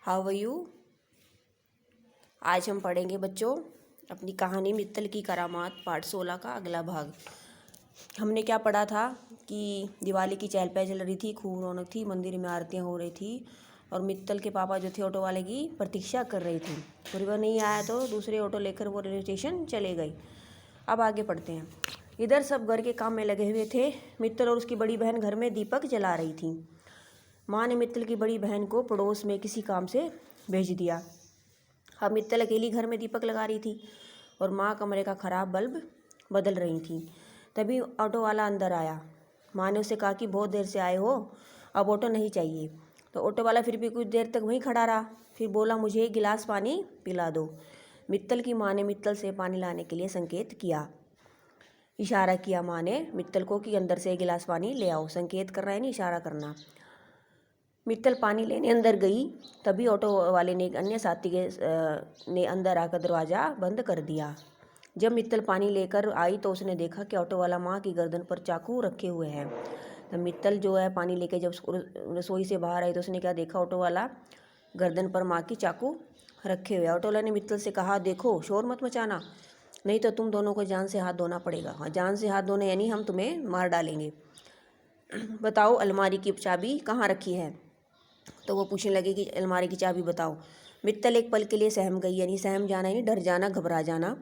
How are you. आज हम पढ़ेंगे बच्चों अपनी कहानी मित्तल की करामात पार्ट 16 का अगला भाग। हमने क्या पढ़ा था कि दिवाली की चहल पहल चल रही थी, खूब रौनक थी, मंदिर में आरतियाँ हो रही थी और मित्तल के पापा जो थे ऑटो वाले की प्रतीक्षा कर रही थी। और वह नहीं आया तो दूसरे ऑटो लेकर वो रेलवे स्टेशन चले गए। अब आगे पढ़ते हैं। इधर सब घर के काम में लगे हुए थे। मित्तल और उसकी बड़ी बहन घर में दीपक जला रही थी। माँ ने मित्तल की बड़ी बहन को पड़ोस में किसी काम से भेज दिया। अब मित्तल अकेली घर में दीपक लगा रही थी और माँ कमरे का ख़राब बल्ब बदल रही थी। तभी ऑटो वाला अंदर आया। माँ ने उसे कहा कि बहुत देर से आए हो, अब ऑटो नहीं चाहिए। तो ऑटो वाला फिर भी कुछ देर तक वहीं खड़ा रहा, फिर बोला मुझे एक गिलास पानी पिला दो। मित्तल की माँ ने मित्तल से पानी लाने के लिए संकेत किया, इशारा किया माँ ने मित्तल को कि अंदर से एक गिलास पानी ले आओ। संकेत करना है नहीं, इशारा करना। मित्तल पानी लेने अंदर गई, तभी ऑटो वाले ने एक अन्य साथी ने अंदर आकर दरवाज़ा बंद कर दिया। जब मित्तल पानी लेकर आई तो उसने देखा कि ऑटो वाला माँ की गर्दन पर चाकू रखे हुए हैं। तो मित्तल जो है पानी लेके जब रसोई से बाहर आई तो उसने क्या देखा, ऑटो वाला गर्दन पर माँ की चाकू रखे हुए। ऑटो वाले ने मित्तल से कहा, देखो शोर मत मचाना, नहीं तो तुम दोनों को जान से हाथ धोना पड़ेगा। हाँ, जान से हाथ धोने यानी हम तुम्हें मार डालेंगे। बताओ अलमारी की चाबी कहाँ रखी है। तो वो पूछने लगे कि अलमारी की चाबी बताओ। मित्तल एक पल के लिए सहम गई, यानी सहम जाना यानी डर जाना, घबरा जाना।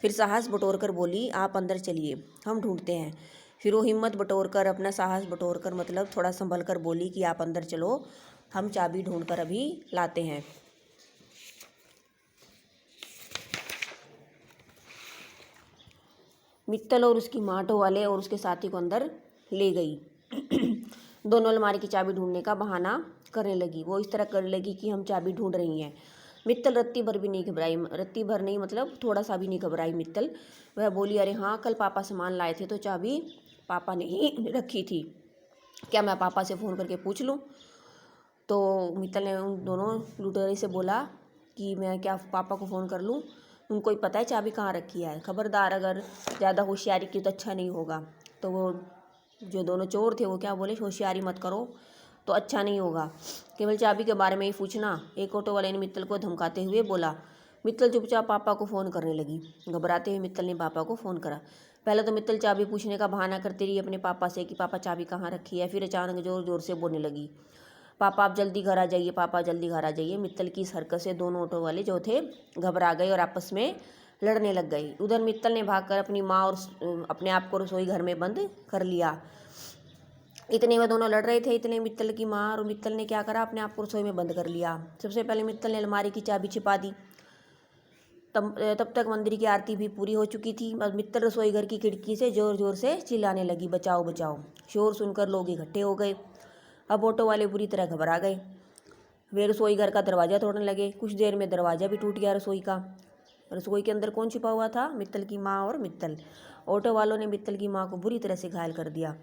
फिर साहस बटोर कर बोली, आप अंदर चलिए, हम ढूंढते हैं। फिर वो हिम्मत बटोर कर, अपना साहस बटोर कर, मतलब थोड़ा संभल कर बोली कि आप अंदर चलो, हम चाबी ढूंढ कर अभी लाते हैं। मित्तल और उसकी माँ ऑटो वाले और उसके साथी को अंदर ले गई। दोनों अलमारी की चाबी ढूंढने का बहाना करने लगी। वो इस तरह करने लगी कि हम चाबी ढूंढ रही हैं। मित्तल रत्ती भर भी नहीं घबराई, रत्ती भर नहीं मतलब थोड़ा सा भी नहीं घबराई मित्तल। वह बोली, अरे हाँ, कल पापा सामान लाए थे तो चाबी पापा ने ही रखी थी, क्या मैं पापा से फ़ोन करके पूछ लूँ। तो मित्तल ने उन दोनों लुटेरे से बोला कि मैं क्या पापा को फ़ोन कर लूँ, उनको ही पता है चाबी कहाँ रखी है। खबरदार, अगर ज़्यादा होशियारी की तो अच्छा नहीं होगा। तो वो जो दोनों चोर थे वो क्या बोले, होशियारी मत करो तो अच्छा नहीं होगा, केवल चाबी के बारे में ही पूछना। एक ऑटो वाले ने मित्तल को धमकाते हुए बोला। मित्तल चुपचाप पापा को फ़ोन करने लगी। घबराते हुए मित्तल ने पापा को फ़ोन करा। पहले तो मित्तल चाबी पूछने का बहाना करती रही अपने पापा से कि पापा चाबी कहाँ रखी है। फिर अचानक ज़ोर ज़ोर से बोलने लगी, पापा आप जल्दी घर आ जाइए, पापा जल्दी घर आ जाइए। मित्तल की इस हरकत से दोनों ऑटो वाले जो थे घबरा गए और आपस में लड़ने लग गए। उधर मित्तल ने भागकर अपनी माँ और अपने आप को रसोई घर में बंद कर लिया। इतने में दोनों लड़ रहे थे, इतने मित्तल की माँ और मित्तल ने क्या करा, अपने आप को रसोई में बंद कर लिया। सबसे पहले मित्तल ने अलमारी की चाबी छिपा दी। तब तक मंदिर की आरती भी पूरी हो चुकी थी। मित्तल रसोई घर की खिड़की से ज़ोर ज़ोर से चिल्लाने लगी, बचाओ बचाओ। शोर सुनकर लोग इकट्ठे हो गए। अब ऑटो वाले बुरी तरह घबरा गए। वे रसोई घर का दरवाज़ा तोड़ने लगे। कुछ देर में दरवाज़ा भी टूट गया रसोई का। रसोई के अंदर कौन छिपा हुआ था, मित्तल की माँ और मित्तल। ऑटो वालों ने मित्तल की माँ को बुरी तरह से घायल कर दिया।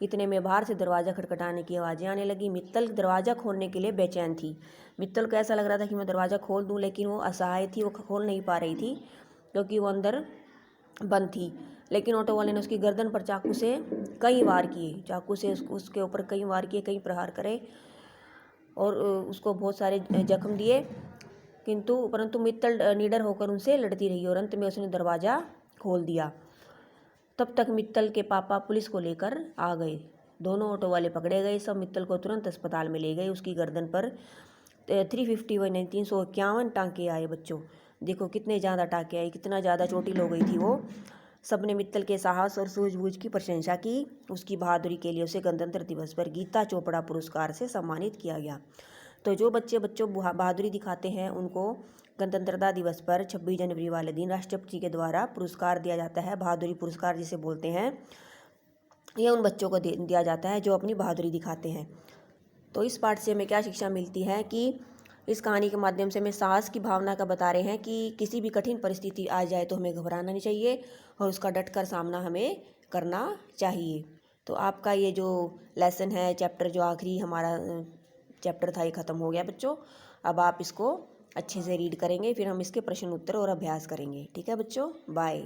इतने में बाहर से दरवाज़ा खटखटाने की आवाज़ें आने लगी। मित्तल दरवाज़ा खोलने के लिए बेचैन थी। मित्तल को ऐसा लग रहा था कि मैं दरवाज़ा खोल दूं, लेकिन वो असहाय थी, वो खोल नहीं पा रही थी क्योंकि वो अंदर बंद थी। लेकिन ऑटो वाले ने उसकी गर्दन पर चाकू से कई वार किए, चाकू से उसके ऊपर कई वार किए, कई प्रहार करे और उसको बहुत सारे जख्म दिए, परंतु मित्तल निडर होकर उनसे लड़ती रही और अंत में उसने दरवाज़ा खोल दिया। तब तक मित्तल के पापा पुलिस को लेकर आ गए। दोनों ऑटो वाले पकड़े गए। सब मित्तल को तुरंत अस्पताल में ले गए। उसकी गर्दन पर 351 टाँके आए। बच्चों देखो कितने ज़्यादा टाँके आए, कितना ज़्यादा चोटिल हो गई थी वो। सबने मित्तल के साहस और सूझबूझ की प्रशंसा की। उसकी बहादुरी के लिए उसे गणतंत्र दिवस पर गीता चोपड़ा पुरस्कार से सम्मानित किया गया। तो जो बच्चों बहादुरी दिखाते हैं उनको गणतंत्रता दिवस पर 26 जनवरी वाले दिन राष्ट्रपति के द्वारा पुरस्कार दिया जाता है। बहादुरी पुरस्कार जिसे बोलते हैं, यह उन बच्चों को दिया जाता है जो अपनी बहादुरी दिखाते हैं। तो इस पाठ से हमें क्या शिक्षा मिलती है कि इस कहानी के माध्यम से हमें साहस की भावना का बता रहे हैं कि किसी भी कठिन परिस्थिति आ जाए तो हमें घबराना नहीं चाहिए और उसका डटकर सामना हमें करना चाहिए। तो आपका ये जो लेसन है, चैप्टर जो आखिरी हमारा चैप्टर था, ये ख़त्म हो गया बच्चों। अब आप इसको अच्छे से रीड करेंगे, फिर हम इसके प्रश्न उत्तर और अभ्यास करेंगे। ठीक है बच्चों, बाय।